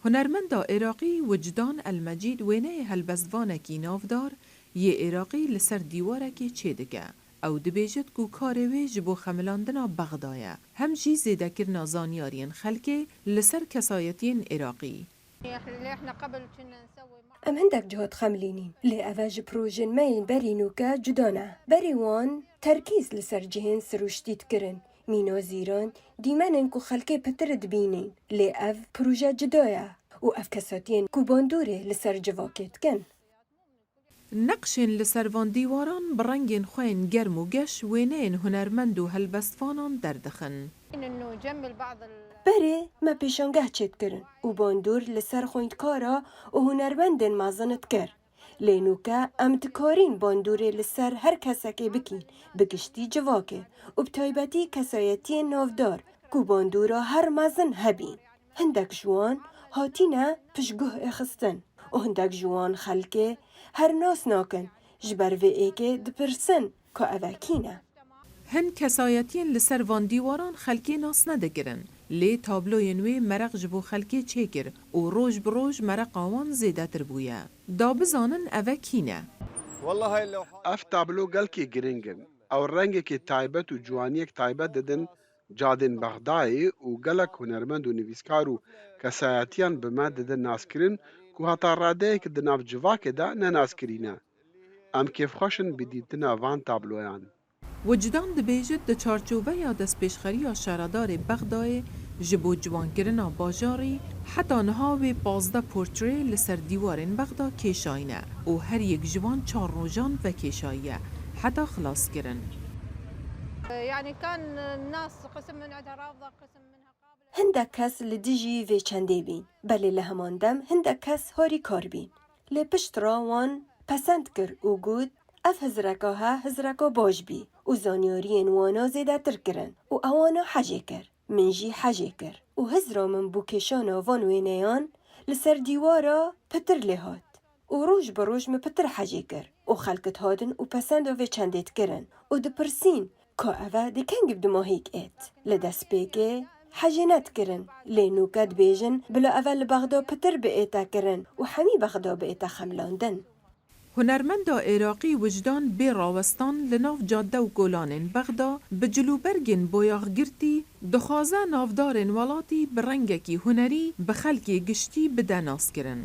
هنرمندا عراقی وجدان المجید وینه هلبستوانکی نافدار یه عراقی لسر دیوارکی چه دگه او دبیجت کو کاروی جبو خملاندنا بغدایه هم جی زیده کرنا زانیارین خلکه لسر کسایتین عراقی. ام هندك جهد خملينين لي أفاج بروجين ماين برينوكا جدانا بريوان تركيز لسر جهن سروشتيت كرن مينو زيران ديمانن كو خلقي بترد بينين لي أف بروجا جدايا و أف كساتين كو باندوري لسر جواكت كن نقشن لسروان دیواران برنگین خوین گرم و گش وینین هنرمند و هلبستفانان دردخن. بري ما بيشانگه چت کرن و باندور لسر خويندكارا و هنرمندن مازنت كر لينوكا ام تكارين باندوري لسر هر كساكي بكين بگشتي جواكه و بتايبتي كسايتين نافدار كو باندورا هر مازن هبين هندك جوان هاتينا پشگه اخستن و هندك جوان خلقه هر ناس ناكن جبر و ايكي دپرسن كو اوكينا هن کسایتین لسر وان دیواران خلکی ناس ندگرن. لی تابلوی نوی مرق جبو خلکی چیکر و روش بروش مرق آوان زیده تر بویا. دا بزانن اوه کینه. اف تابلو گلکی گرنگن او رنگی که تایبت و جوانیک تایبت ددن جادن بغدای و گلک هنرمند و نویسکارو کسایتیان بما ددن ناسکرین که هتا راده که دناف جواک دا نناسکرینه. ام کیف خوشن بدیدنا وان تابلویان. وجدان دبیجت د چارچوبه یا دست پیشخری یا شردار بغدای جبو جوانگرنا باجاری حتی نهاوی 15 پورتری لسر دیوارن بغدا کشاینه و هر یک جوان 4 روزان و کشاییه حتی خلاص کرن. يعني كان الناس قسم من عندها رافضة قسم منها قابلة. هندك كاس لديجي في چنده بين بل لهمان دم هندك كاس هاري كار بين لپشترا وان پسند کر و گود اف هزرکا ها هزرکا باش بی و زانیارین وانا زیده تر کرن و اوانا حجه کر من جی حجه کر و هزرا من بو کشانا وان وینیان لسر دیوارا پتر لهات و روش بروش من پتر حجه کر و خلقت هادن و پسند و چندت کرن و دپرسین که اوه دی کنگ بدماهیک ایت لدست بگه حجه ند کرن لینو کد بیجن بلا اول بغدا پتر به ایتا کرن و همی بغدا به ایتا خملاندن هنرمند عراقی وجدان بی راوستان لناف جاده و گولانن بغدا به جلوبرگن بویاغگرتی دخوازه نافدارن ولاتی برنگکی هنری به خلکی گشتی بده ناس کرن.